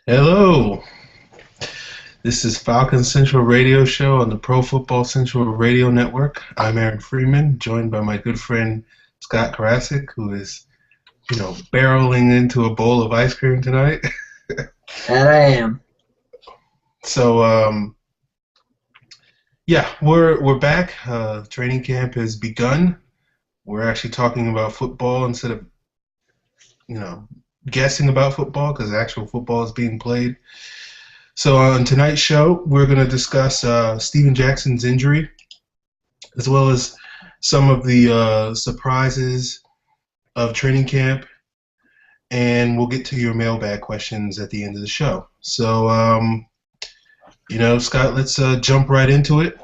Hello, this is Falcons Central Radio Show on the Pro Football Central Radio Network. I'm Aaron Freeman, joined by my good friend Scott Karasik, who is, barreling into a bowl of ice cream tonight. That I am. So, yeah, we're back. Training camp has begun. We're actually talking about football instead of, you know, guessing about football because actual football is being played. So on tonight's show, we're going to discuss Steven Jackson's injury, as well as some of the surprises of training camp, and we'll get to your mailbag questions at the end of the show. So, Scott, let's jump right into it,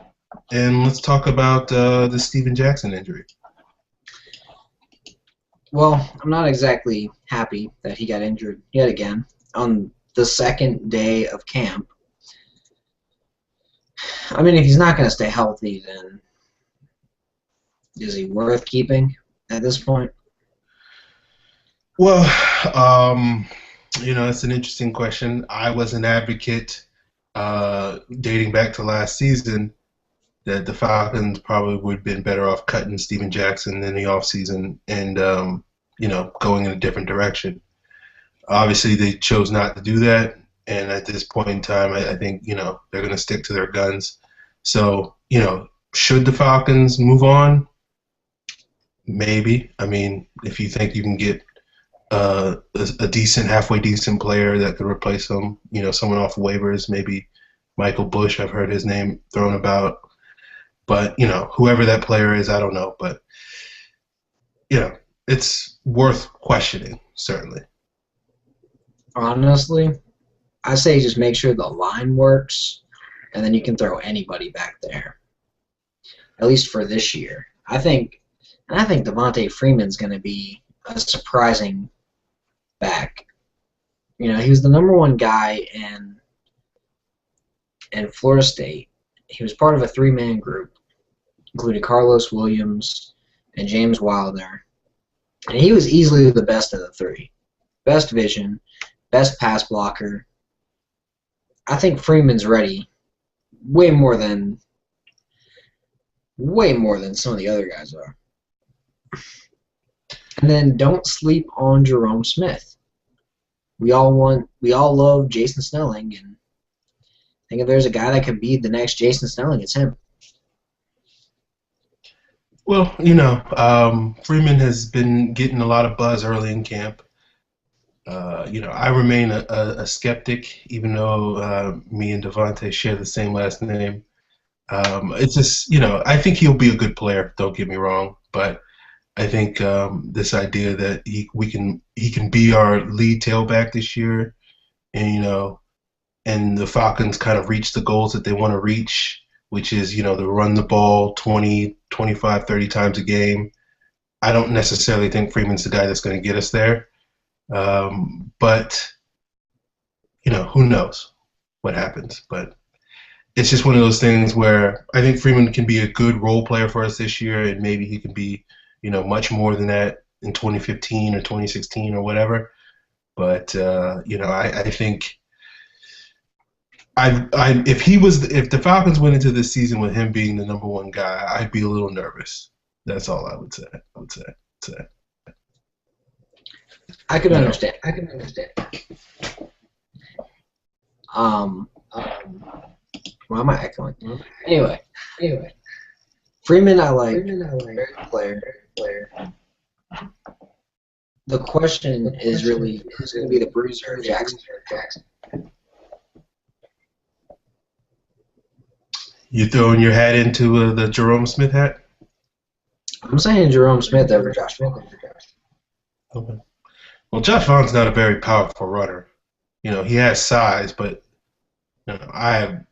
and let's talk about the Steven Jackson injury. Well, I'm not exactly happy that he got injured yet again on the second day of camp. I mean, if he's not going to stay healthy, then is he worth keeping at this point? Well, it's an interesting question. I was an advocate dating back to last season that the Falcons probably would have been better off cutting Steven Jackson in the offseason and, going in a different direction. Obviously, they chose not to do that, and at this point in time, I think, they're going to stick to their guns. So, should the Falcons move on? Maybe. I mean, if you think you can get a decent, halfway decent player that could replace them, someone off waivers, maybe Michael Bush, I've heard his name thrown about. But, whoever that player is, I don't know. But, it's worth questioning, certainly. Honestly, I say just make sure the line works, and then you can throw anybody back there, at least for this year. I think Devontae Freeman's going to be a surprising back. He was the number one guy in Florida State. He was part of a three-man group, including Carlos Williams and James Wilder. And he was easily the best of the three. Best vision, best pass blocker. I think Freeman's ready way more than some of the other guys are. And then don't sleep on Jerome Smith. We all love Jason Snelling, and I think if there's a guy that could be the next Jason Snelling, it's him. Well, Freeman has been getting a lot of buzz early in camp. I remain a skeptic, even though me and Devontae share the same last name. It's just, I think he'll be a good player. Don't get me wrong, but I think this idea that he can be our lead tailback this year, and and the Falcons kind of reach the goals that they want to reach, which is to run the ball 20, 25, 30 times a game. I don't necessarily think Freeman's the guy that's going to get us there. But, who knows what happens. But it's just one of those things where I think Freeman can be a good role player for us this year, and maybe he can be, much more than that in 2015 or 2016 or whatever. But, I think if the Falcons went into this season with him being the number one guy, I'd be a little nervous. That's all I would say. I could understand. Why am I echoing? Anyway. Freeman, I like. Very good player. The question is really who's going to be the bruiser of Jackson. You throwing your hat into the Jerome Smith hat? I'm saying Jerome Smith over Josh Vaughn. Okay. Well, Josh Vaughn's not a very powerful runner. He has size, but I have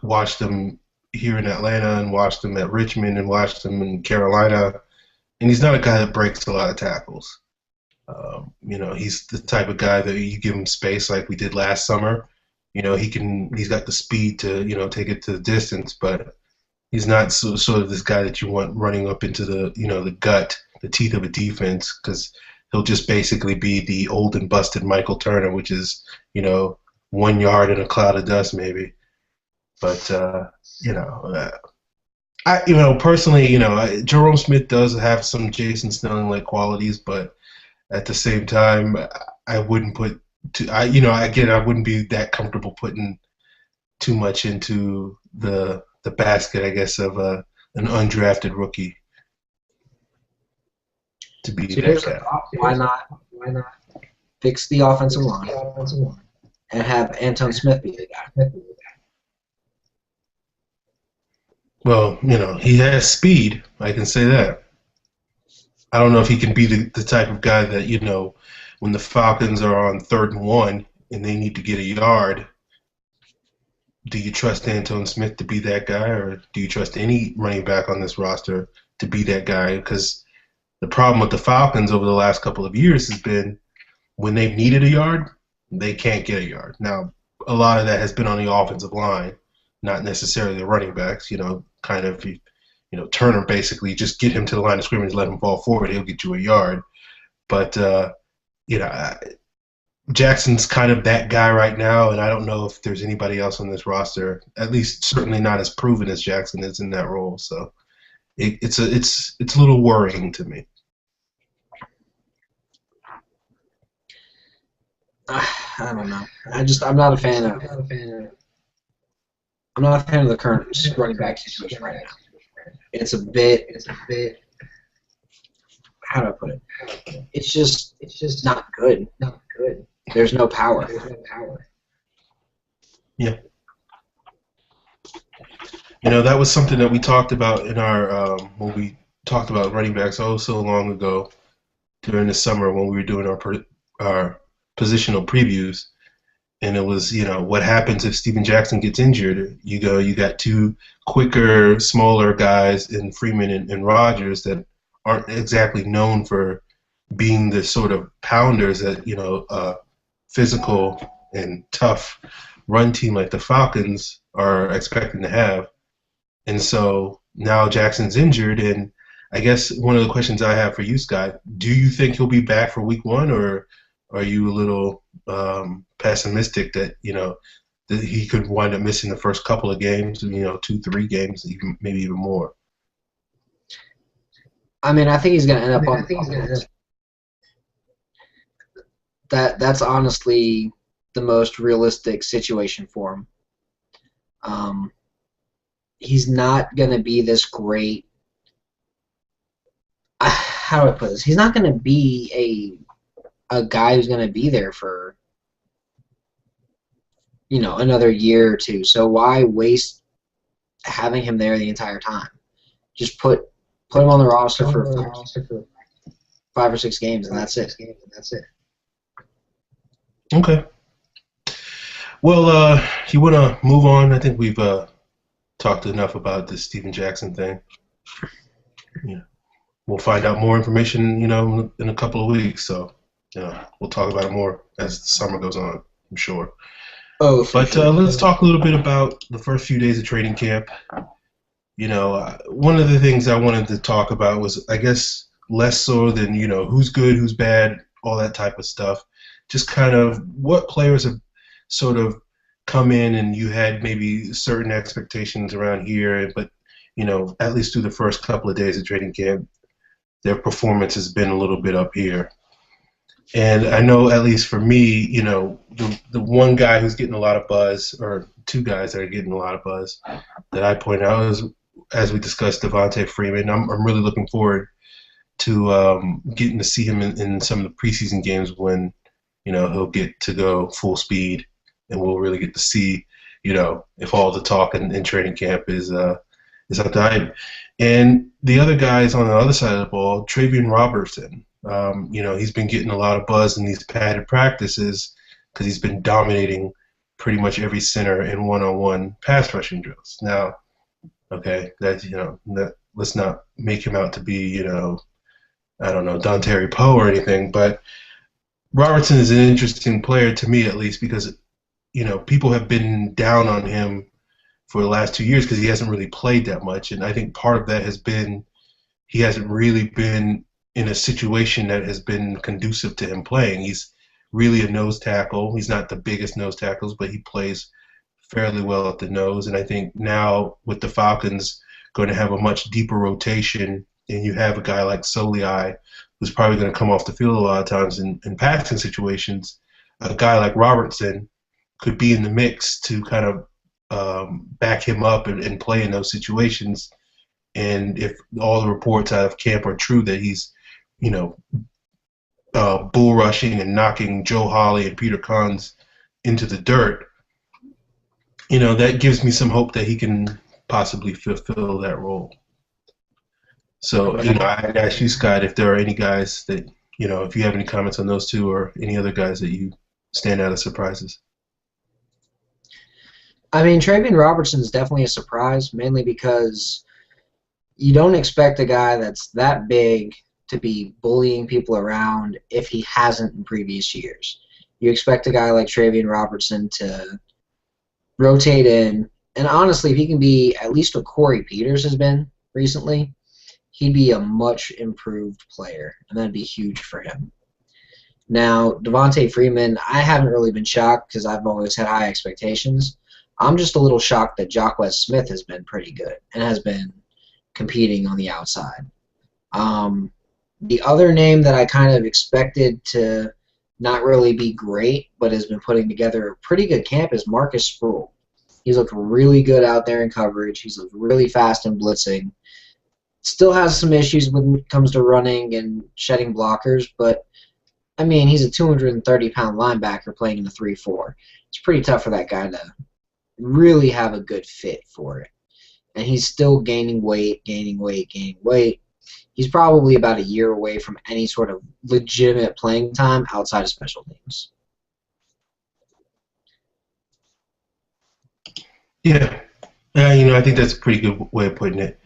watched him here in Atlanta and watched him at Richmond and watched him in Carolina, and he's not a guy that breaks a lot of tackles. He's the type of guy that you give him space like we did last summer. He's got the speed to take it to the distance, but he's not sort of this guy that you want running up into the the gut, the teeth of a defense, because he'll just basically be the old and busted Michael Turner, which is 1 yard in a cloud of dust, maybe. But you know, personally, Jerome Smith does have some Jason Snelling like qualities, but at the same time, I wouldn't put. Again, I wouldn't be that comfortable putting too much into the basket, I guess, of an undrafted rookie to be So that here's the guy. thought: why not fix the offensive line and have Anton Smith be the guy? Well, he has speed. I can say that. I don't know if he can be the type of guy that, when the Falcons are on 3rd and 1 and they need to get a yard, do you trust Anton Smith to be that guy, or do you trust any running back on this roster to be that guy? Because the problem with the Falcons over the last couple of years has been when they've needed a yard, they can't get a yard. Now, a lot of that has been on the offensive line, not necessarily the running backs. Kind of, Turner basically just get him to the line of scrimmage, let him fall forward, he'll get you a yard. But Jackson's kind of that guy right now, and I don't know if there's anybody else on this roster, at least certainly not as proven as Jackson is in that role. So it's a little worrying to me. I don't know. I'm not a fan of. I'm not a fan of the current running back situation right now. It's a bit. How do I put it? It's just not good. There's no power. Yeah. That was something that we talked about in our when we talked about running backs so long ago during the summer when we were doing our positional previews, and it was what happens if Steven Jackson gets injured. You got two quicker, smaller guys in Freeman and Rogers that aren't exactly known for being the sort of pounders that physical and tough run team like the Falcons are expecting to have. And so now Jackson's injured, and I guess one of the questions I have for you, Scott, do you think he'll be back for week 1, or are you a little pessimistic that that he could wind up missing the first couple of games, 2-3 games, maybe even more? I mean, I think he's going to end up on. That's honestly the most realistic situation for him. He's not going to be this great. How do I put this? He's not going to be a guy who's going to be there for another year or two. So why waste having him there the entire time? Just put him on the roster for 5 or 6 games, and that's it. Okay. Well, you want to move on? I think we've talked enough about this Steven Jackson thing. Yeah. We'll find out more information, in a couple of weeks. So, we'll talk about it more as the summer goes on, I'm sure. Oh, but let's talk a little bit about the first few days of training camp. One of the things I wanted to talk about was, I guess, less so than, who's good, who's bad, all that type of stuff. Just kind of what players have sort of come in and you had maybe certain expectations around here, but, at least through the first couple of days of training camp, their performance has been a little bit up here. And I know, at least for me, the one guy who's getting a lot of buzz, or two guys that are getting a lot of buzz, that I point out is, as we discussed, Devontae Freeman. I'm really looking forward to getting to see him in some of the preseason games when, he'll get to go full speed, and we'll really get to see, if all the talk in training camp is up to hype. And the other guys on the other side of the ball, Travian Robertson. He's been getting a lot of buzz in these padded practices because he's been dominating pretty much every center in one-on-one pass rushing drills. Now, okay, that's let's not make him out to be I don't know, Dontari Poe or anything, but Robertson is an interesting player to me, at least, because people have been down on him for the last 2 years because he hasn't really played that much, and I think part of that has been he hasn't really been in a situation that has been conducive to him playing. He's really a nose tackle. He's not the biggest nose tackles, but he plays fairly well at the nose. And I think now with the Falcons going to have a much deeper rotation, and you have a guy like Soliai, who's probably going to come off the field a lot of times in passing situations, a guy like Robertson could be in the mix to kind of back him up and play in those situations. And if all the reports out of camp are true that he's, you know, bull rushing and knocking Joe Hawley and Peter Kahns into the dirt, you know, that gives me some hope that he can possibly fulfill that role. So, you know, I'd ask you, Scott, if there are any guys that, you know, if you have any comments on those two or any other guys that you stand out as surprises. I mean, Travian Robertson is definitely a surprise, mainly because you don't expect a guy that's that big to be bullying people around if he hasn't in previous years. You expect a guy like Travian Robertson to rotate in, and honestly, if he can be at least what Corey Peters has been recently, he'd be a much improved player, and that'd be huge for him. Now, Devontae Freeman, I haven't really been shocked because I've always had high expectations. I'm just a little shocked that Jacquez Smith has been pretty good and has been competing on the outside. The other name that I kind of expected to not really be great but has been putting together a pretty good camp is Marcus Sproul. He's looked really good out there in coverage. He's looked really fast in blitzing. Still has some issues when it comes to running and shedding blockers, but, I mean, he's a 230-pound linebacker playing in the 3-4. It's pretty tough for that guy to really have a good fit for it. And he's still gaining weight. He's probably about a year away from any sort of legitimate playing time outside of special teams. Yeah. You know, I think that's a pretty good way of putting it.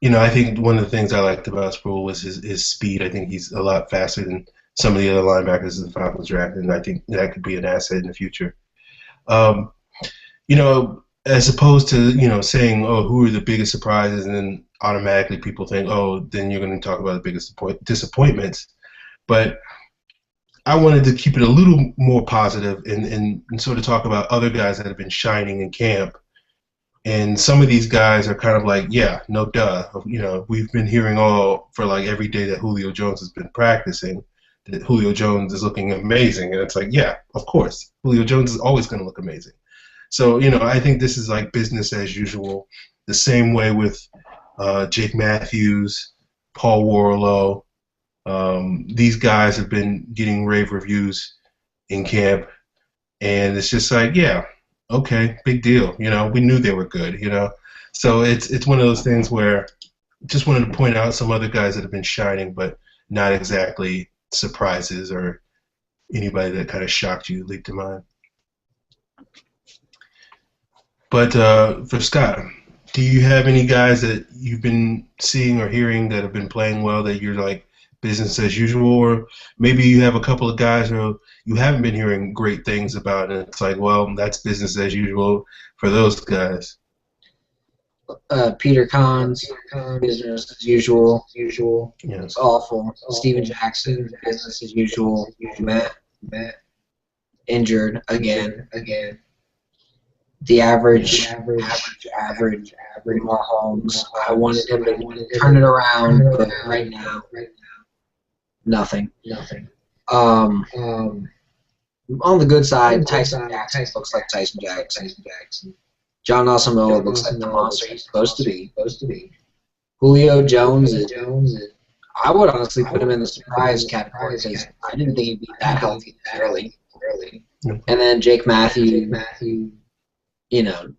You know, I think one of the things I liked about Sproul was his speed. I think he's a lot faster than some of the other linebackers in the Falcons draft, and I think that could be an asset in the future. You know, as opposed to, you know, saying, oh, who are the biggest surprises, and then automatically people think, oh, then you're going to talk about the biggest disappointments. But I wanted to keep it a little more positive and sort of talk about other guys that have been shining in camp. And some of these guys are kind of like, yeah, no duh. You know, we've been hearing all for like every day that Julio Jones has been practicing, that Julio Jones is looking amazing. And it's like, yeah, of course. Julio Jones is always going to look amazing. So, you know, I think this is like business as usual. The same way with Jake Matthews, Paul Warlow. These guys have been getting rave reviews in camp. And it's just like, yeah, okay, big deal. You know, we knew they were good, you know. So it's one of those things where just wanted to point out some other guys that have been shining, but not exactly surprises or anybody that kind of shocked you, leaped to mind. But for Scott, do you have any guys that you've been seeing or hearing that have been playing well that you're like business as usual, or maybe you have a couple of guys who you haven't been hearing great things about, and it's like, well, that's business as usual for those guys? Peter Kahns, business as usual. Yes. It's awful. Steven Jackson, business as usual. Matt injured again. The average Mahomes. I wanted him to turn it around, but right now, nothing. On the good side, Tyson Jackson looks like Tyson Jackson. John Asamoah looks like the monster he's supposed to be. Julio Jones I would honestly put him in the surprise category because I didn't think he'd be that healthy early. And then Jake Matthews, you know,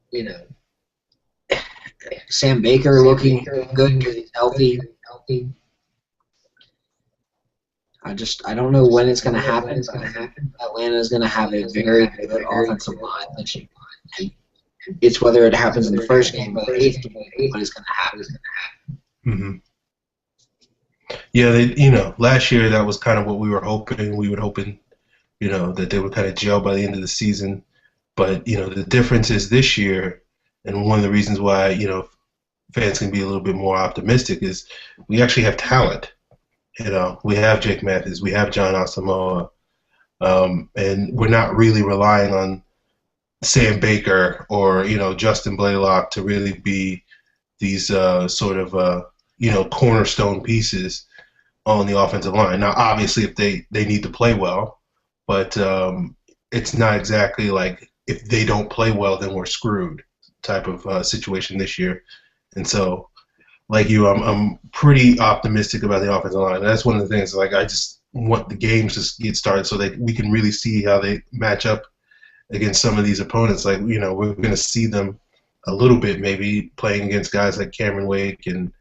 Sam Baker looking good because he's healthy. I don't know when it's going to happen. Atlanta's going to have a very good offensive line this year. It's whether it happens in the first game or the 8th game, but it's going to happen. Mm-hmm. Yeah, you know, last year that was kind of what we were hoping. We were hoping, you know, that they would kind of gel by the end of the season. But, you know, the difference is this year, and one of the reasons why, you know, fans can be a little bit more optimistic is we actually have talent. We have Jake Mathis, we have John Asamoah, and we're not really relying on Sam Baker or Justin Blaylock to really be these sort of cornerstone pieces on the offensive line. Now, obviously, if they need to play well, but it's not exactly like if they don't play well, then we're screwed type of situation this year. And so, like you, I'm pretty optimistic about the offensive line. And that's one of the things. Like I just want the games to get started so that we can really see how they match up against some of these opponents. Like we're going to see them a little bit maybe playing against guys like Cameron Wake and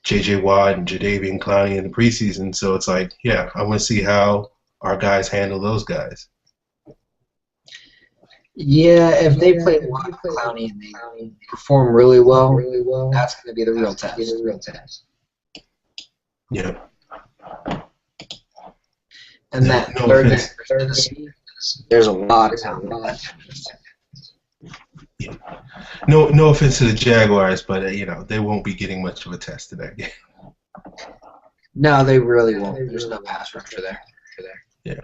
J.J. Watt and Jadeveon Clowney in the preseason. So it's like, yeah, I want to see how our guys handle those guys. Yeah, if they play Watt and Clowney and they perform really well, that's going to be the real test. Yeah. And that third there's a lot of talent. Yeah. No offense to the Jaguars, but they won't be getting much of a test in that game. No, they really won't. There's no pass rusher there. Yeah.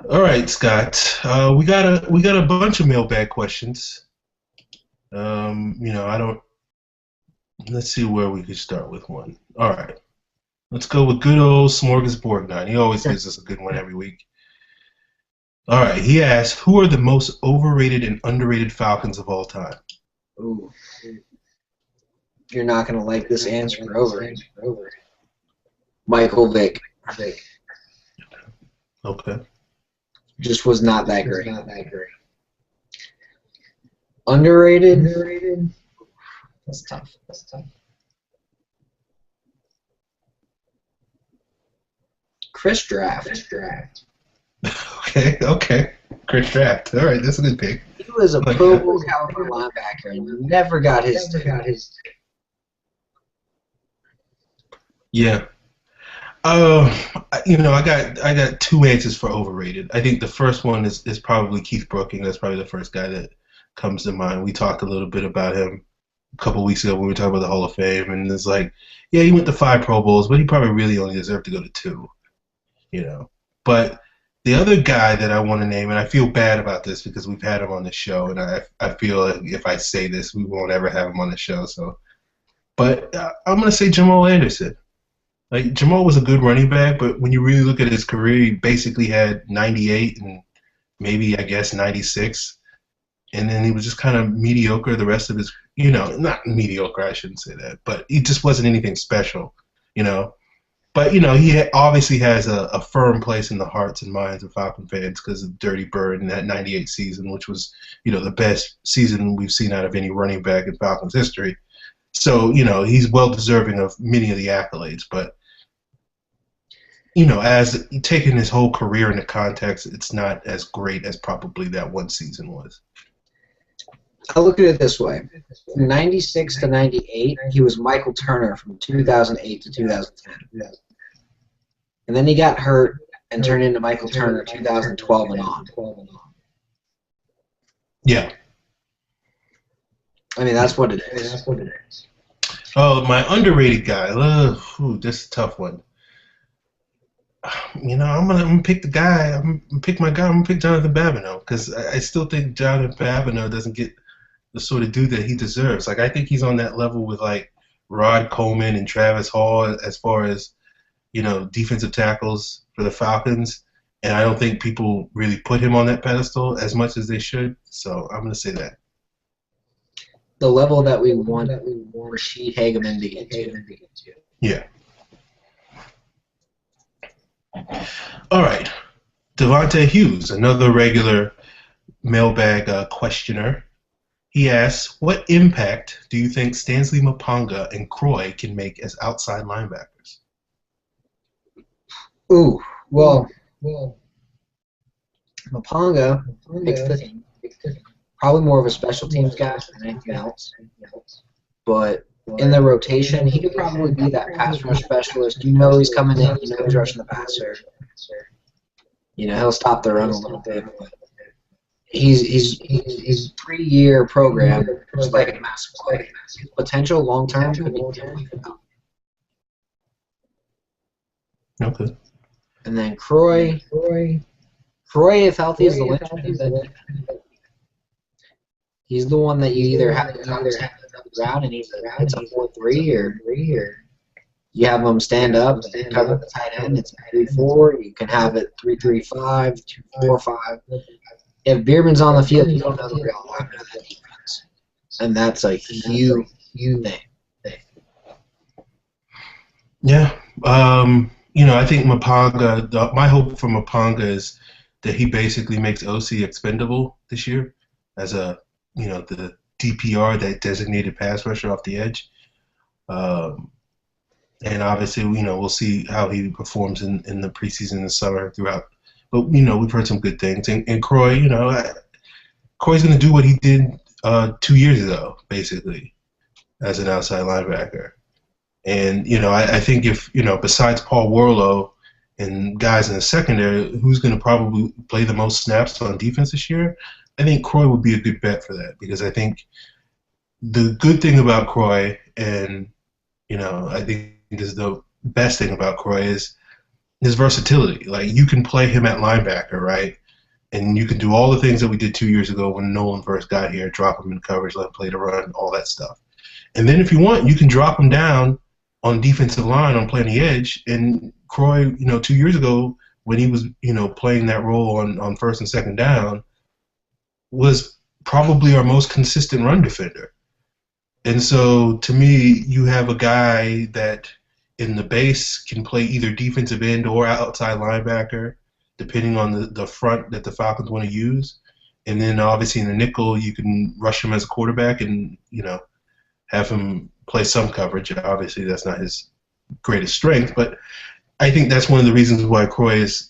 All right, Scott. We got a bunch of mailbag questions. I don't. Let's see where we could start with one. All right. Let's go with good old Smorgasbord 9. He always gives us a good one every week. All right. He asked, who are the most overrated and underrated Falcons of all time? Ooh. You're not going to like this answer. Over. Michael Vick. Okay. Just was not that great. Underrated? That's tough. Chris Draft. Okay. Chris Draft. All right, that's a good pick. He was a Pro Bowl caliber linebacker and never got his. Yeah. I got two answers for overrated. I think the first one is probably Keith Brooking. That's probably the first guy that comes to mind. We talked a little bit about him a couple weeks ago when we were talking about the Hall of Fame, and it's like, yeah, he went to 5 Pro Bowls, but he probably really only deserved to go to 2. But the other guy that I want to name, and I feel bad about this because we've had him on the show, and I feel like if I say this, we won't ever have him on the show. But I'm going to say Jamal Anderson. Like, Jamal was a good running back, but when you really look at his career, he basically had 98 and maybe, I guess, 96. And then he was just kind of mediocre the rest of his, not mediocre, I shouldn't say that, but he just wasn't anything special, But, he obviously has a firm place in the hearts and minds of Falcon fans because of Dirty Bird in that 98 season, which was, the best season we've seen out of any running back in Falcons history. So, he's well deserving of many of the accolades, but as taking his whole career into context, it's not as great as probably that one season was. I look at it this way. From 96 to 98, he was Michael Turner from 2008 to 2010. And then he got hurt and turned into Michael Turner 2012 and on. Yeah. I mean, that's what it is. Oh, my underrated guy. This is a tough one. I'm gonna pick the guy. I'm gonna pick my guy. I'm gonna pick Jonathan Babineau because I still think Jonathan Babineau doesn't get the sort of dude that he deserves. Like I think he's on that level with like Rod Coleman and Travis Hall as far as defensive tackles for the Falcons, and I don't think people really put him on that pedestal as much as they should. So I'm gonna say that. The level that we want Rashid Hageman to get to. Yeah. All right. Devontae Hughes, another regular mailbag questioner. He asks, what impact do you think Stanley Mapanga and Croy can make as outside linebackers? Ooh, well, Mapanga makes the team. Probably more of a special teams guy than anything else. But in the rotation, he could probably be that pass rush specialist. He's coming in. He's rushing the passer. He'll stop the run a little bit. But he's a 3-year program, just like a massive play. His potential long term could be Okay. And then Croy, if healthy, is the linchpin of that defense. He's the one that you either have to round and it's a 4-3, or you have him stand up and cover the tight end. It's a 3-4. You can have it 3-3-5, 2-4-5. If Bierman's on the field, you don't know the real alignment of that defense, and that's a huge thing. Yeah. I think Mapanga. My hope for Mapanga is that he basically makes OC expendable this year as the DPR, that designated pass rusher off the edge. And obviously, we'll see how he performs in the preseason and the summer throughout. But we've heard some good things. And Croy, Croy's going to do what he did 2 years ago, basically, as an outside linebacker. And I think if besides Paul Warlow and guys in the secondary, who's going to probably play the most snaps on defense this year? I think Croy would be a good bet for that, because I think the good thing about Croy, and I think is the best thing about Croy, is his versatility. Like, you can play him at linebacker, right? And you can do all the things that we did 2 years ago when Nolan first got here, drop him in coverage, let him play the run, all that stuff. And then if you want, you can drop him down on defensive line on playing the edge. And Croy, 2 years ago when he was, playing that role on first and second down, was probably our most consistent run defender. And so, to me, you have a guy that in the base can play either defensive end or outside linebacker, depending on the front that the Falcons want to use. And then, obviously, in the nickel, you can rush him as a quarterback and, have him play some coverage. Obviously, that's not his greatest strength, but I think that's one of the reasons why Croy is,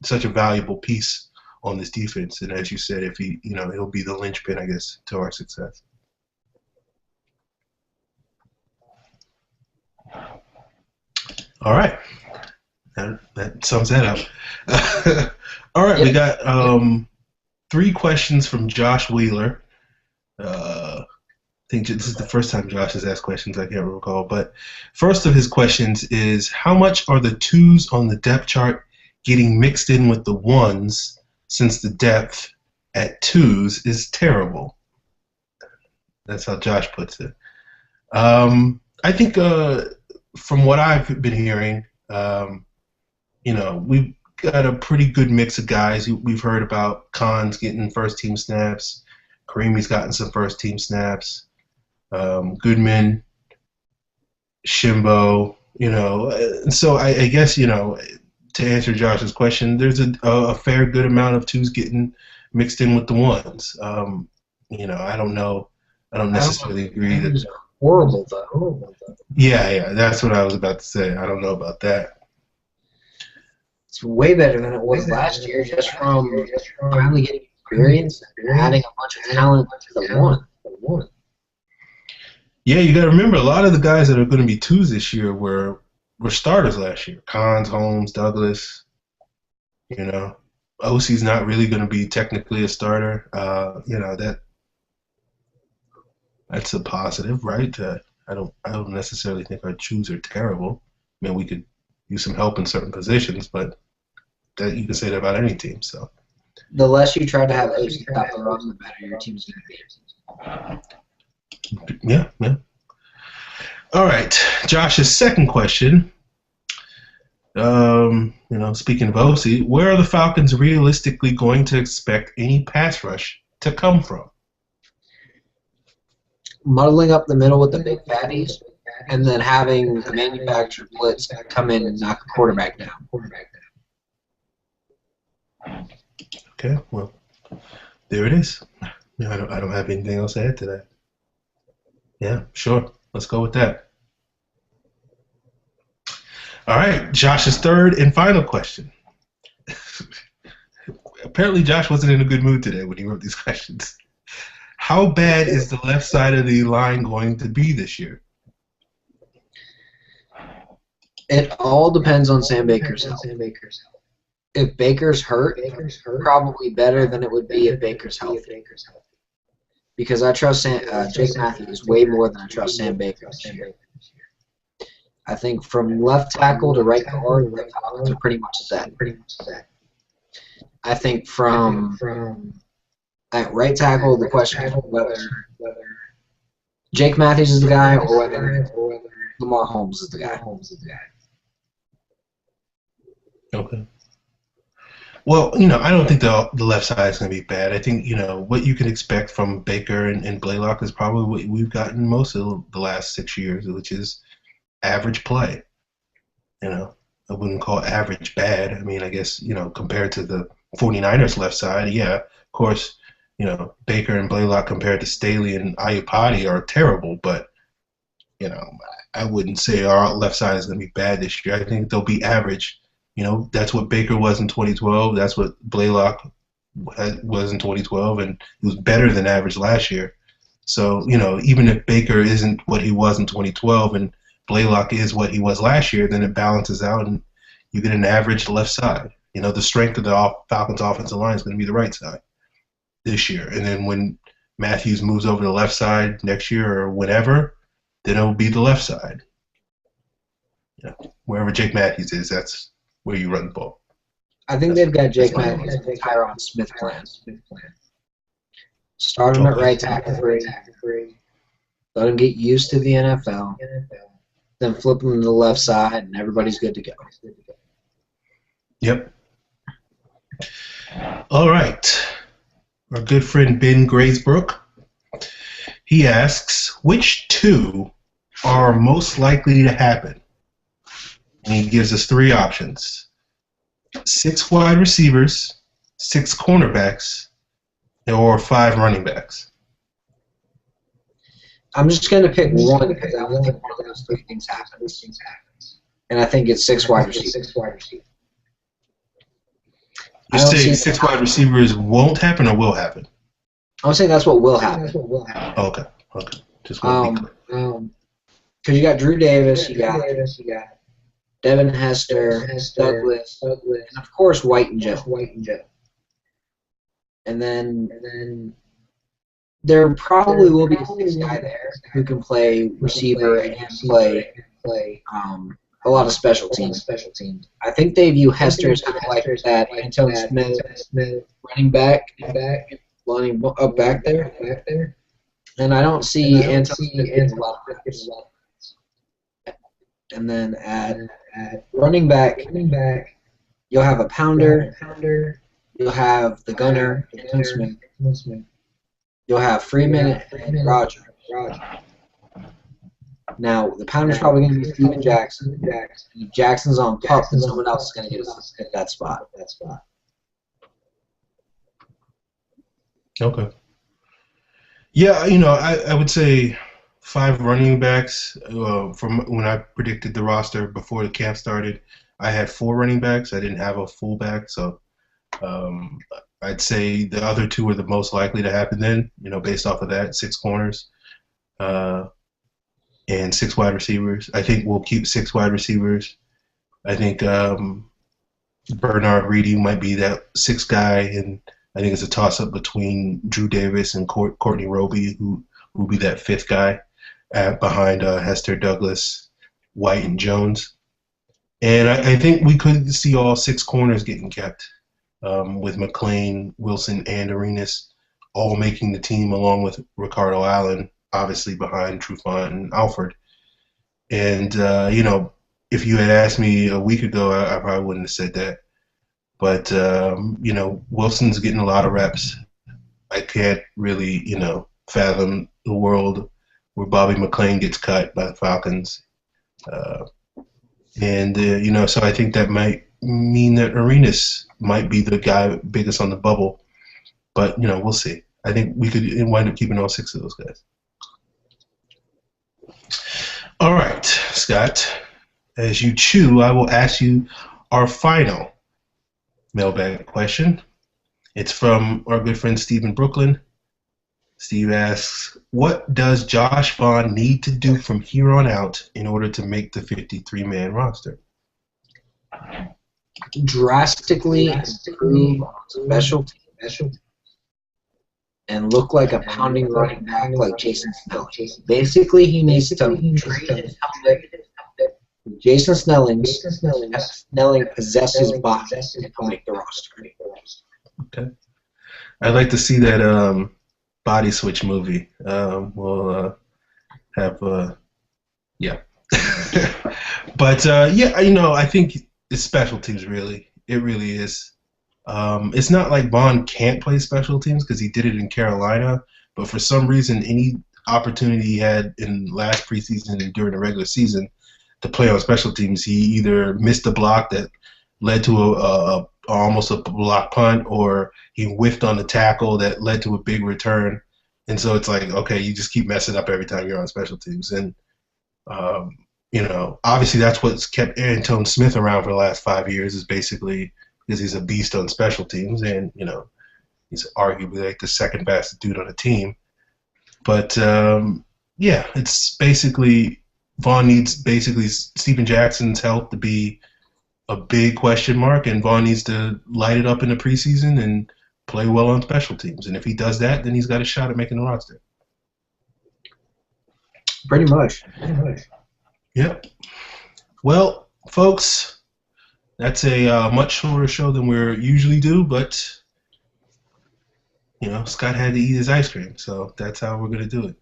such a valuable piece on this defense. And as you said, if he, he'll be the linchpin, I guess, to our success. All right. That sums that up. All right, we got 3 questions from Josh Wheeler. I think this is the first time Josh has asked questions, I can't recall. But first of his questions is, how much are the 2s on the depth chart getting mixed in with the 1s, since the depth at 2s is terrible? That's how Josh puts it. I think from what I've been hearing, we've got a pretty good mix of guys. We've heard about Khan's getting first-team snaps. Karimi's gotten some first-team snaps. Goodman, Shimbo, and so I guess, to answer Josh's question, there's a fair good amount of 2s getting mixed in with the 1s. I don't know. I don't necessarily agree that. Horrible, though. Yeah, that's what I was about to say. I don't know about that. It's way better than it was last year, just from finally getting experience and adding a bunch of talent to the 1. Yeah, you got to remember, a lot of the guys that are going to be 2s this year were starters last year. Collins, Holmes, Douglas. OC's not really going to be technically a starter. That's a positive, right? I don't necessarily think our 2s are terrible. I mean, we could use some help in certain positions, but that you can say that about any team. So the less you try to have OC stop the run, the better your team's going to be. Yeah. All right, Josh's second question. Speaking of OC, where are the Falcons realistically going to expect any pass rush to come from? Muddling up the middle with the big fatties, and then having the manufactured blitz come in and knock the quarterback down. Okay, well, there it is. I don't have anything else to add to that. Yeah, sure. Let's go with that. All right, Josh's third and final question. Apparently, Josh wasn't in a good mood today when he wrote these questions. How bad is the left side of the line going to be this year? It all depends on Sam Baker's health. If Baker's hurt, probably better than it would be if Baker's healthy. Because I trust Jake Matthews way more than I trust Sam Baker this year. I think from left tackle to right guard, the Falcons are pretty much set. I think from at right tackle, the question is whether Jake Matthews is the guy or whether Lamar Holmes is the guy. Okay. Well, I don't think the left side is going to be bad. I think, what you can expect from Baker and Blaylock is probably what we've gotten most of the last 6 years, which is average play. I wouldn't call average bad. I mean, I guess, compared to the 49ers left side, yeah, of course, Baker and Blaylock compared to Staley and Ayupati are terrible, but, I wouldn't say our left side is going to be bad this year. I think they'll be average. That's what Baker was in 2012. That's what Blaylock was in 2012, and it was better than average last year. So, even if Baker isn't what he was in 2012 and Blaylock is what he was last year, then it balances out and you get an average left side. The strength of the Falcons' offensive line is going to be the right side this year. And then when Matthews moves over to the left side next year or whenever, then it'll be the left side. Wherever Jake Matthews is, that's where you run the ball. I think they've got Jake Matthews and Tyron Smith plan. Start him at right tackle free. Let him get used to the NFL. Then flip him to the left side, and everybody's good to go. Yep. All right. Our good friend Ben Graysbrook, he asks, which two are most likely to happen? And he gives us 3 options: 6 wide receivers, 6 cornerbacks, or 5 running backs. I'm just going to pick one because I don't think one of those 3 things happen. And I think it's 6 wide receivers. You say 6 wide receivers won't happen or will happen? I would say that's what will happen. Okay. Just want to be clear. Because you got Drew Davis, you got Devin Hester, Douglas, and of course White and Joe. And then there probably will be a 6th guy there who can play receiver and play a lot of special teams. I think they view Hester as kind of like that Antonio Smith running back, lining up back there. And I don't see Antonio Smith getting a lot of reps. And then at running back, you'll have a pounder. You'll have the gunner, Smith. You'll have Freeman and Roger. Now, the pounder's probably going to be Steven Jackson. If Jackson's on pup, then someone else is going to get hit that spot. Okay. Yeah, I would say 5 running backs. From when I predicted the roster before the camp started, I had 4 running backs. I didn't have a fullback, so I'd say the other 2 are the most likely to happen then, based off of that, 6 corners and 6 wide receivers. I think we'll keep 6 wide receivers. I think Bernard Reedy might be that 6th guy, and I think it's a toss-up between Drew Davis and Courtney Roby, who will be that 5th guy behind Hester, Douglas, White, and Jones. And I think we could see all 6 corners getting kept, with McLean, Wilson, and Arenas all making the team, along with Ricardo Allen, obviously behind Trufant and Alford. And, if you had asked me a week ago, I probably wouldn't have said that. But, Wilson's getting a lot of reps. I can't really, fathom the world where Bobby McLean gets cut by the Falcons. So I think that might mean that Arenas might be the guy biggest on the bubble. But, we'll see. I think we could wind up keeping all 6 of those guys. All right, Scott. As you chew, I will ask you our final mailbag question. It's from our good friend Steve in Brooklyn. Steve asks, what does Josh Vaughn need to do from here on out in order to make the 53-man roster? Drastically improve on special teams and look like a pounding running back like Jason Snell. Basically, he needs to trade his helmet Snelling possesses body and will make the roster. Okay. I'd like to see that body switch movie. We'll have yeah. But yeah, I think it's special teams. Really, it really is. It's not like Vaughn can't play special teams because he did it in Carolina, but for some reason, any opportunity he had in last preseason and during the regular season to play on special teams, he either missed a block that led to a almost a block punt, or he whiffed on the tackle that led to a big return. And so it's like, okay, you just keep messing up every time you're on special teams. And obviously that's what's kept Antone Smith around for the last 5 years, is basically because he's a beast on special teams, and he's arguably like the second best dude on the team. But yeah, it's basically Vaughn needs basically Steven Jackson's help to be a big question mark, and Vaughn needs to light it up in the preseason and play well on special teams. And if he does that, then he's got a shot at making the roster. Pretty much. Yep. Well, folks, that's a much shorter show than we usually do, but Scott had to eat his ice cream, so that's how we're going to do it.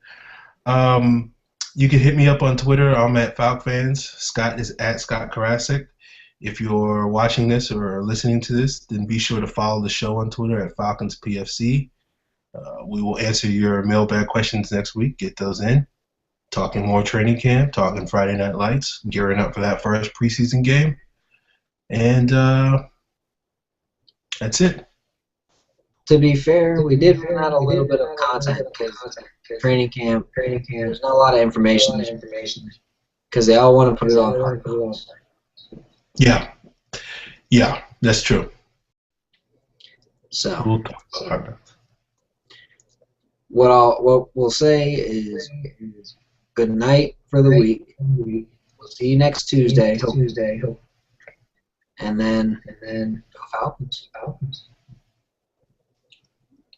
You can hit me up on Twitter. I'm at FalcFans. Scott is at Scott Karasik. If you're watching this or listening to this, then be sure to follow the show on Twitter at Falcons PFC. We will answer your mailbag questions next week. Get those in. Talking more training camp, talking Friday Night Lights, gearing up for that first preseason game. And that's it. To be fair, we did run out a little bit of content because training camp, there's not a lot of information because they all want to put it on. Yeah, that's true. So we'll talk about that. What we'll say is good night for the week. We'll see you next Tuesday. And then go Falcons.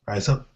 Rise up.